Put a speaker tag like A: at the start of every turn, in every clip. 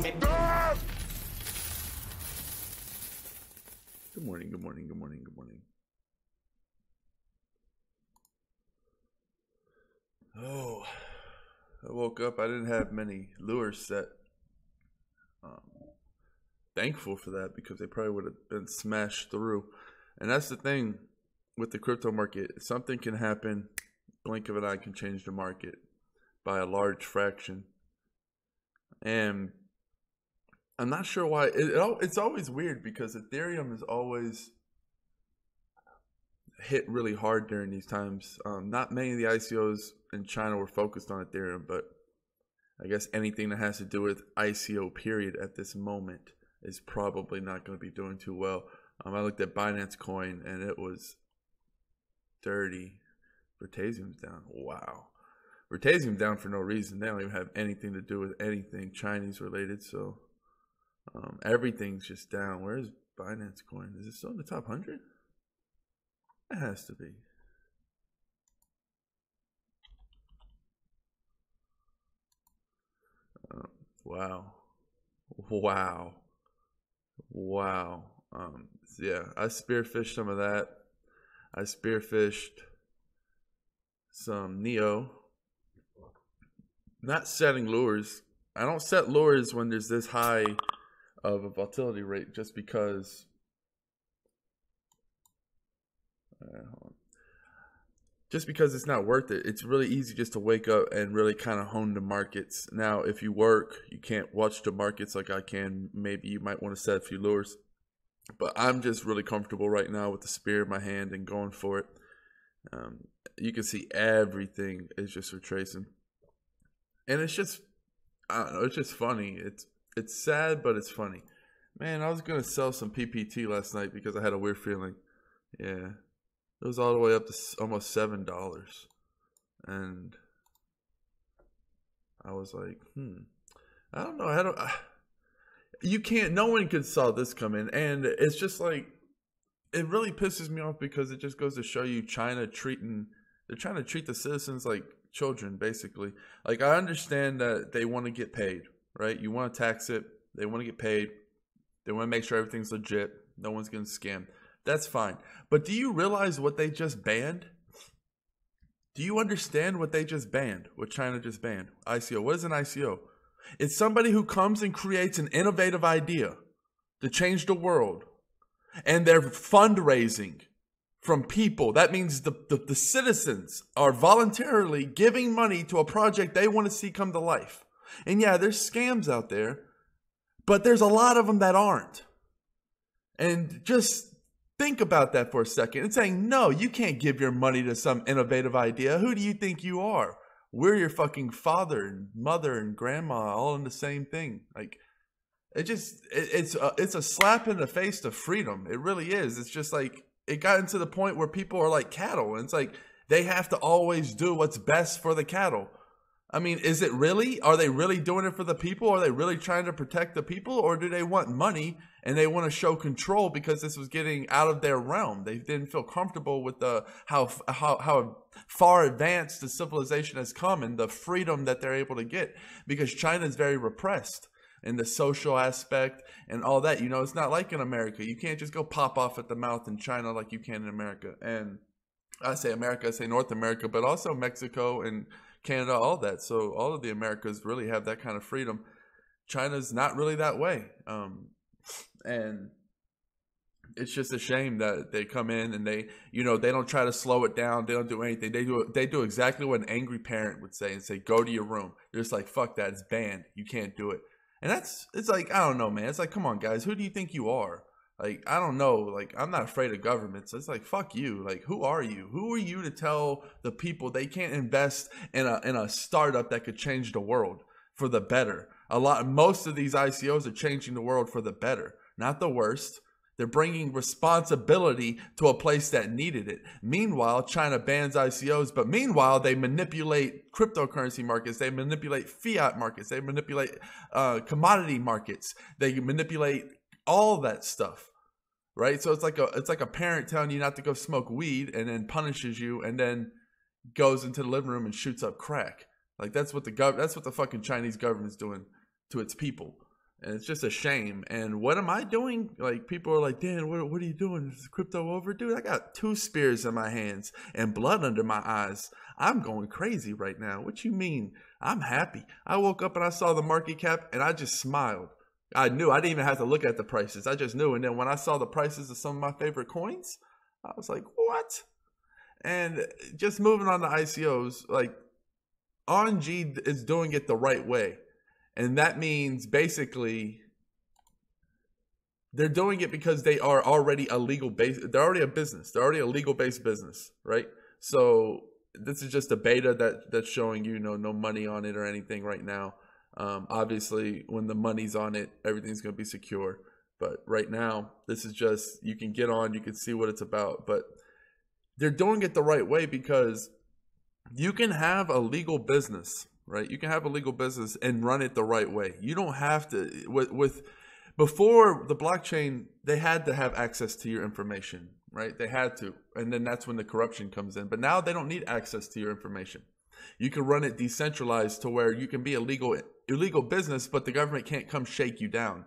A: Good morning, good morning, good morning, good morning. Oh, I woke up. I didn't have many lures set. Thankful for that because they probably would have been smashed through. And that's the thing with the crypto market. Something can happen. Blink of an eye can change the market by a large fraction. And I'm not sure why. It's always weird because Ethereum is always hit really hard during these times. Not many of the ICOs in China were focused on Ethereum, but I guess anything that has to do with ICO period at this moment is probably not going to be doing too well. I looked at Binance Coin and it was dirty. Vertasium's down. Wow. Vertasium's down for no reason. They don't even have anything to do with anything Chinese related. So everything's just down. Where's Binance Coin? Is it still in the top 100? It has to be. Wow. Wow. Wow. Yeah, I spearfished some of that. I spearfished some Neo. Not setting lures. I don't set lures when there's this high of a volatility rate just because. Hold on. Just because it's not worth it. It's really easy just to wake up and really kind of hone the markets. Now, if you work, you can't watch the markets like I can. Maybe you might want to set a few lures. But I'm just really comfortable right now with the spear in my hand and going for it. You can see everything is just retracing. And it's just, I don't know, it's just funny. It's sad, but it's funny. Man, I was going to sell some PPT last night because I had a weird feeling. Yeah. It was all the way up to almost $7. And I was like, I don't know. You can't, no one could saw this coming. And it's just like, it really pisses me off because it just goes to show you they're trying to treat the citizens like children, basically. Like, I understand that they want to get paid, right? You want to tax it. They want to get paid. They want to make sure everything's legit. No one's getting scammed. That's fine. But do you realize what they just banned? Do you understand what they just banned? What China just banned? ICO. What is an ICO? It's somebody who comes and creates an innovative idea to change the world. And they're fundraising from people. That means the citizens are voluntarily giving money to a project they want to see come to life. And yeah, there's scams out there, but there's a lot of them that aren't. And just think about that for a second and saying, no, you can't give your money to some innovative idea. Who do you think you are? We're your fucking father and mother and grandma all in the same thing. Like, it's a slap in the face to freedom. It really is. It's just like, it got into the point where people are like cattle. And it's like, they have to always do what's best for the cattle. I mean, is it really? Are they really doing it for the people? Are they really trying to protect the people? Or do they want money and they want to show control because this was getting out of their realm? They didn't feel comfortable with how far advanced the civilization has come and the freedom that they're able to get, because China is very repressed in the social aspect and all that. You know, it's not like in America. You can't just go pop off at the mouth in China like you can in America. And I say America, I say North America, but also Mexico and Canada, all that. So all of the Americas really have that kind of freedom. China's not really that way. And it's just a shame that they come in and they don't try to slow it down. They don't do anything. They do exactly what an angry parent would say and say, go to your room. They're just like, fuck that. It's banned. You can't do it. And it's like, I don't know, man. It's like, come on, guys. Who do you think you are? Like, I don't know. Like, I'm not afraid of government. So it's like, fuck you. Like, who are you? Who are you to tell the people they can't invest in a startup that could change the world for the better? Most of these ICOs are changing the world for the better, not the worst. They're bringing responsibility to a place that needed it. Meanwhile, China bans ICOs, but meanwhile, they manipulate cryptocurrency markets. They manipulate fiat markets. They manipulate commodity markets. They manipulate all that stuff, right? So it's like a parent telling you not to go smoke weed and then punishes you and then goes into the living room and shoots up crack. Like, that's what the fucking Chinese government's doing to its people. And it's just a shame. And what am I doing? Like, people are like, Dan, what are you doing? Is crypto over? Dude, I got 2 spears in my hands and blood under my eyes. I'm going crazy right now. What you mean? I'm happy. I woke up and I saw the market cap and I just smiled. I knew. I didn't even have to look at the prices. I just knew. And then when I saw the prices of some of my favorite coins, I was like, what? And just moving on to ICOs, like, onG is doing it the right way. And that means basically they're doing it because they are already a legal base. They're already a business. They're already a legal based business, right? So this is just a beta that's showing you no money on it or anything right now. Obviously, when the money's on it, everything's going to be secure. But right now, this is just, you can get on, you can see what it's about. But they're doing it the right way because you can have a legal business, right? You can have a legal business and run it the right way. You don't have to, before the blockchain, they had to have access to your information, right? They had to. And then that's when the corruption comes in. But now they don't need access to your information. You can run it decentralized to where you can be a illegal business, but the government can't come shake you down.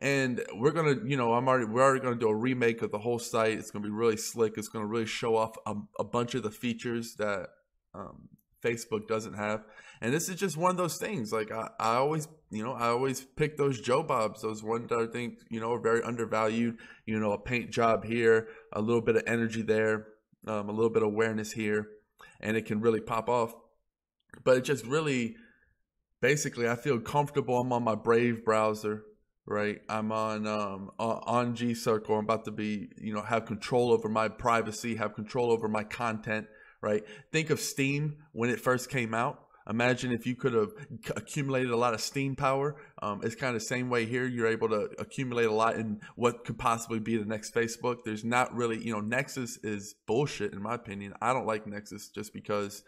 A: And we're going to, we're already going to do a remake of the whole site. It's going to be really slick. It's going to really show off a bunch of the features that Facebook doesn't have. And this is just one of those things. Like I always pick those Joe Bobs, those ones that I think, are very undervalued, a paint job here, a little bit of energy there, a little bit of awareness here, and it can really pop off. But it just really, basically, I feel comfortable. I'm on my Brave browser, right? I'm on onG Circle. I'm about to be, have control over my privacy, have control over my content, right? Think of Steam when it first came out. Imagine if you could have accumulated a lot of Steam power. It's kind of the same way here. You're able to accumulate a lot in what could possibly be the next Facebook. There's not really, Nexus is bullshit in my opinion. I don't like Nexus just because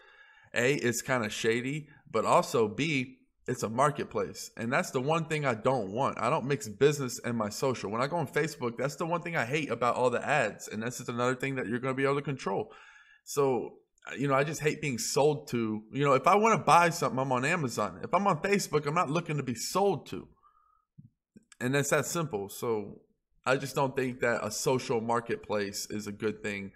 A: A, it's kind of shady, but also B, it's a marketplace. And that's the one thing I don't want. I don't mix business and my social. When I go on Facebook, that's the one thing I hate about all the ads. And this is another thing that you're going to be able to control. So, I just hate being sold to. If I want to buy something, I'm on Amazon. If I'm on Facebook, I'm not looking to be sold to. And that's that simple. So I just don't think that a social marketplace is a good thing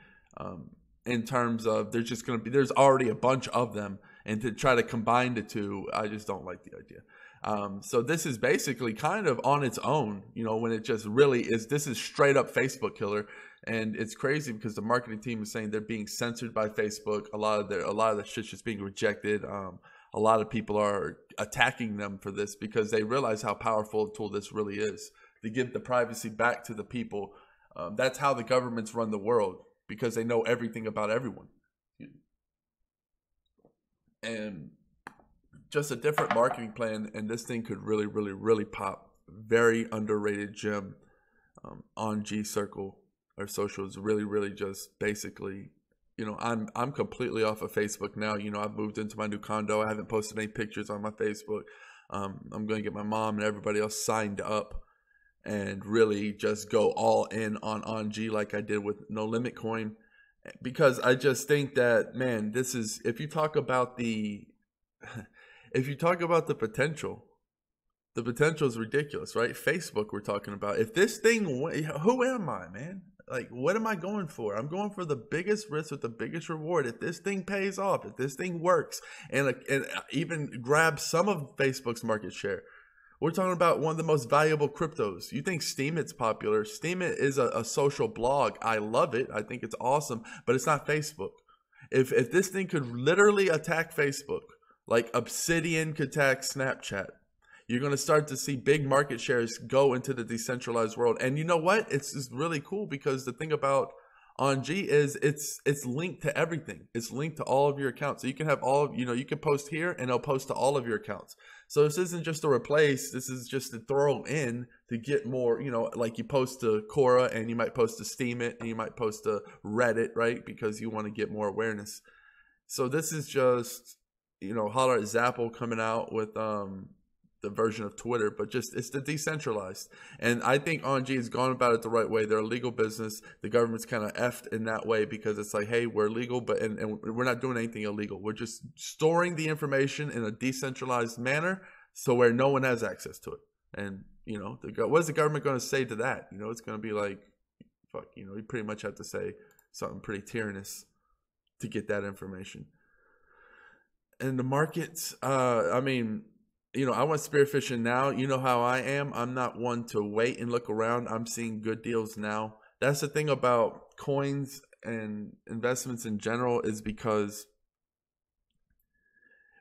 A: in terms of there's already a bunch of them. And to try to combine the two, I just don't like the idea. So this is basically kind of on its own, when it just really is. This is straight up Facebook killer. And it's crazy because the marketing team is saying they're being censored by Facebook. A lot of the shit's just being rejected. A lot of people are attacking them for this because they realize how powerful a tool this really is to give the privacy back to the people. That's how the governments run the world because they know everything about everyone. And just a different marketing plan, and this thing could really, really, really pop. Very underrated gem. onG Circle or social is really, really just basically, I'm completely off of Facebook now. I've moved into my new condo. I haven't posted any pictures on my Facebook. I'm going to get my mom and everybody else signed up and really just go all in on onG like I did with No Limit Coin. Because I just think that, man, this is, if you talk about the potential, the potential is ridiculous, right? Facebook we're talking about. If this thing, who am I, man? Like, what am I going for? I'm going for the biggest risk with the biggest reward. If this thing pays off, if this thing works, and even grabs some of Facebook's market share, we're talking about one of the most valuable cryptos. You think Steemit's popular. Steemit is a social blog. I love it. I think it's awesome, but it's not Facebook. If this thing could literally attack Facebook, like Obsidian could attack Snapchat, you're going to start to see big market shares go into the decentralized world. And you know what? It's really cool because the thing about onG is it's linked to everything. It's linked to all of your accounts. So you can have you can post here and it'll post to all of your accounts. So this isn't just to replace, this is just to throw in to get more, like you post to Quora and you might post to Steemit and you might post to Reddit, right? Because you want to get more awareness. So this is just, holler at Zapple coming out with the version of Twitter, but just it's the decentralized. And I think onG has gone about it the right way. They're a legal business. The government's kind of effed in that way because it's like, hey, we're legal, but and we're not doing anything illegal. We're just storing the information in a decentralized manner so where no one has access to it. And You know, what is the government going to say to that? You know, it's going to be like, fuck, you know, you pretty much have to say something pretty tyrannous to get that information. And the markets, I mean, you know, I went spearfishing now. You know how I am. I'm not one to wait and look around. I'm seeing good deals now. That's the thing about coins and investments in general, is because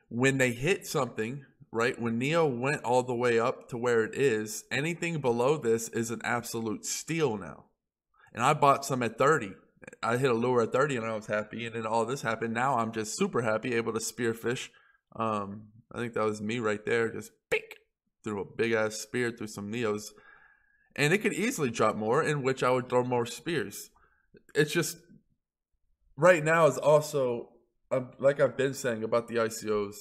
A: when they hit something, right? When NEO went all the way up to where it is, anything below this is an absolute steal now. And I bought some at 30. I hit a lure at 30 and I was happy. And then all this happened. Now I'm just super happy, able to spearfish. I think that was me right there. Just pick through a big ass spear through some NEOs. And it could easily drop more, in which I would throw more spears. It's just, right now is also, like I've been saying about the ICOs.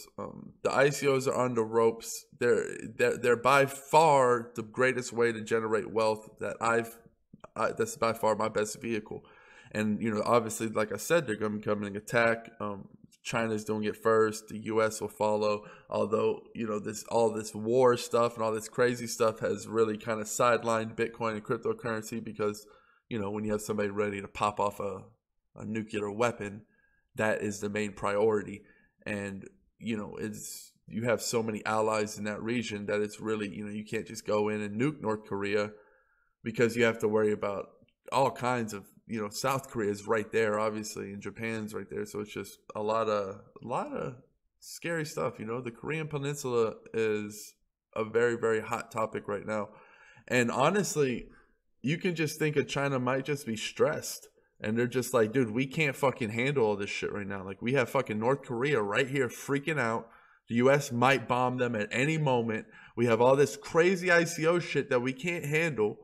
A: The ICOs are on the ropes. They're by far the greatest way to generate wealth that that's by far my best vehicle. And, you know, obviously, like I said, they're going to be coming and attack. China's doing it first. The U.S. will follow. Although, you know, all this war stuff and all this crazy stuff has really kind of sidelined Bitcoin and cryptocurrency, because, you know, when you have somebody ready to pop off a nuclear weapon, that is the main priority. And, you know, you have so many allies in that region that it's really, you know, you can't just go in and nuke North Korea, because you have to worry about all kinds of, you know, South Korea is right there, obviously, and Japan's right there. So it's just a lot of scary stuff. You know, the Korean Peninsula is a very, very hot topic right now. And honestly, you can just think of China might just be stressed. And they're just like, dude, we can't fucking handle all this shit right now. Like, we have fucking North Korea right here freaking out. The U.S. might bomb them at any moment. We have all this crazy ICO shit that we can't handle.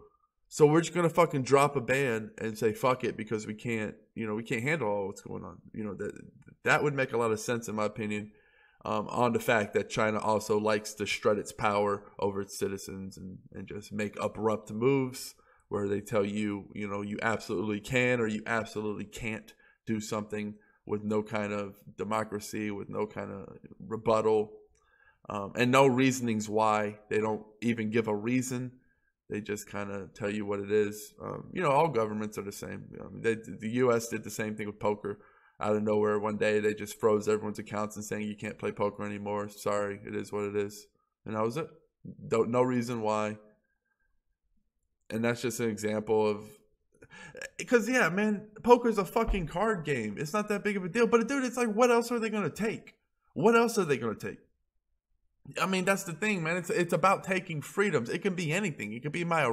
A: So we're just going to fucking drop a ban and say, fuck it, because we can't, you know, we can't handle all what's going on. You know, that would make a lot of sense, in my opinion, on the fact that China also likes to strut its power over its citizens and just make abrupt moves where they tell you, you know, you absolutely can or you absolutely can't do something, with no kind of democracy, with no kind of rebuttal, and no reasonings why. They don't even give a reason. They just kind of tell you what it is. You know, all governments are the same. The U.S. did the same thing with poker. Out of nowhere, one day, they just froze everyone's accounts and saying you can't play poker anymore. Sorry, it is what it is. And that was it. No reason why. And that's just an example of... Because, yeah, man, poker's a fucking card game. It's not that big of a deal. But, dude, it's like, what else are they going to take? What else are they going to take? I mean, that's the thing, man. It's about taking freedoms. It can be anything. It could be my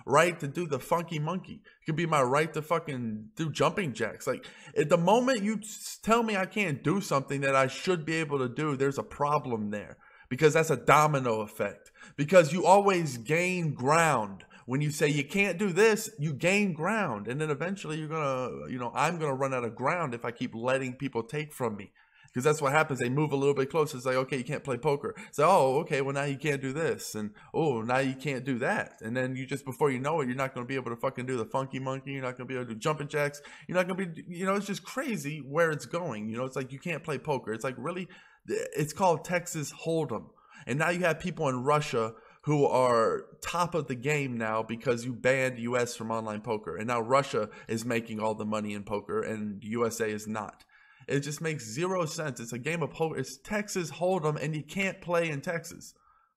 A: right to do the funky monkey. It could be my right to fucking do jumping jacks. Like, at the moment you tell me I can't do something that I should be able to do, there's a problem there. Because that's a domino effect. Because you always gain ground. When you say you can't do this, you gain ground. And then eventually you're going to, you know, I'm going to run out of ground if I keep letting people take from me. Because that's what happens. They move a little bit closer. It's like, okay, you can't play poker. So, oh, okay, well, now you can't do this. And, oh, now you can't do that. And then you just, before you know it, you're not going to be able to fucking do the funky monkey. You're not going to be able to do jumping jacks. You're not going to be, you know, it's just crazy where it's going. You know, it's like you can't play poker. It's like, really, it's called Texas Hold'em. And now you have people in Russia who are top of the game now because you banned U.S. from online poker. And now Russia is making all the money in poker and USA is not. It just makes zero sense. It's a game of poker. It's Texas Hold'em, and you can't play in Texas.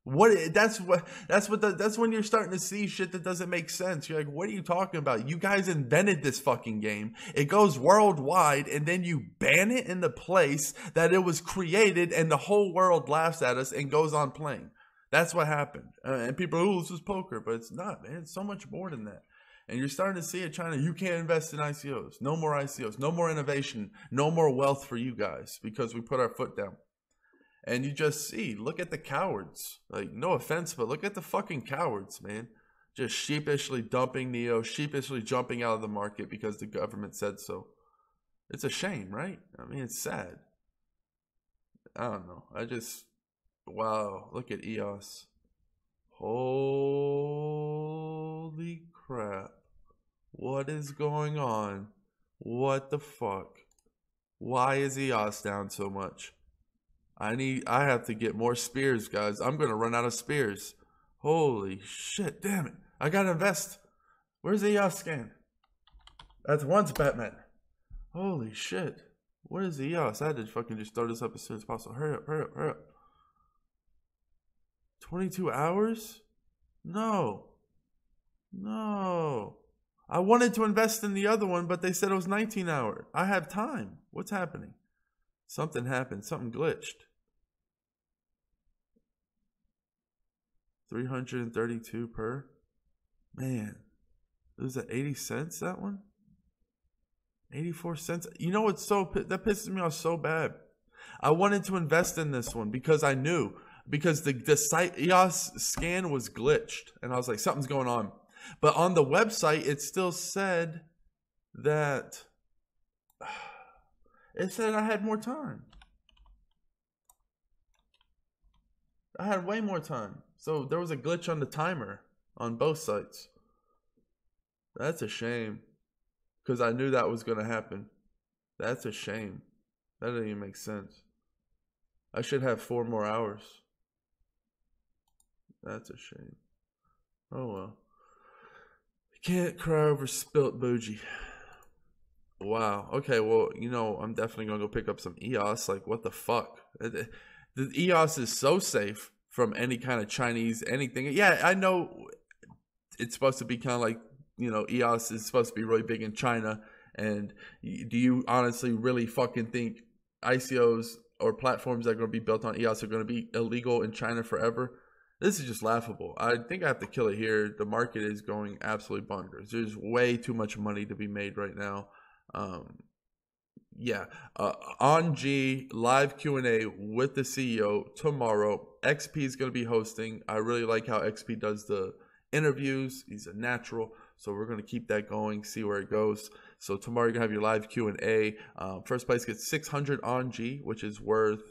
A: That's when you're starting to see shit that doesn't make sense. You're like, what are you talking about? You guys invented this fucking game. It goes worldwide, and then you ban it in the place that it was created, and the whole world laughs at us and goes on playing. That's what happened. And people, oh, this is poker, but it's not, man. It's so much more than that. And you're starting to see it, China, you can't invest in ICOs. No more ICOs. No more innovation. No more wealth for you guys because we put our foot down. And you just see, look at the cowards. Like, no offense, but look at the fucking cowards, man. Just sheepishly dumping NEO, sheepishly jumping out of the market because the government said so. It's a shame, right? I mean, it's sad. I don't know. Wow, look at EOS. Holy crap. What is going on? What the fuck? Why is EOS down so much? I have to get more spears, guys. I'm going to run out of spears. Holy shit, damn it. I gotta invest. Where's the EOS scan? That's once, Batman. Holy shit. What is the EOS? I had to fucking just throw this up as soon as possible. Hurry up, hurry up, hurry up. 22 hours? No. No. I wanted to invest in the other one, but they said it was 19 hours. I have time. What's happening? Something happened. Something glitched. 332 per. Man. It was at 80 cents, that one? 84 cents. You know what's that pisses me off so bad? I wanted to invest in this one because I knew. Because the site EOS scan was glitched. And I was like, something's going on. But on the website, it still said that it said I had more time. I had way more time. So there was a glitch on the timer on both sites. That's a shame. Because I knew that was going to happen. That's a shame. That doesn't even make sense. I should have 4 more hours. That's a shame. Oh well. Can't cry over spilt bougie. Wow. Okay, well, you know, I'm definitely going to go pick up some EOS. Like, what the fuck? The EOS is so safe from any kind of Chinese anything. Yeah, I know it's supposed to be kind of like, you know, EOS is supposed to be really big in China. And do you honestly really fucking think ICOs or platforms that are going to be built on EOS are going to be illegal in China forever? This is just laughable. I think I have to kill it here. The market is going absolutely bonkers. There's way too much money to be made right now. Yeah. onG live Q&A with the CEO tomorrow. XP is going to be hosting. I really like how XP does the interviews. He's a natural. So we're going to keep that going, see where it goes. So tomorrow you're going to have your live Q&A. First place gets 600 onG, which is worth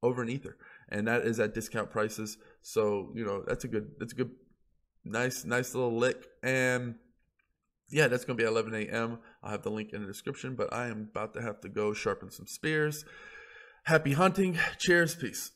A: over an Ether. And that is at discount prices. So, you know, that's a good, nice little lick. And yeah, that's going to be at 11 a.m. I'll have the link in the description, but I am about to have to go sharpen some spears. Happy hunting. Cheers. Peace.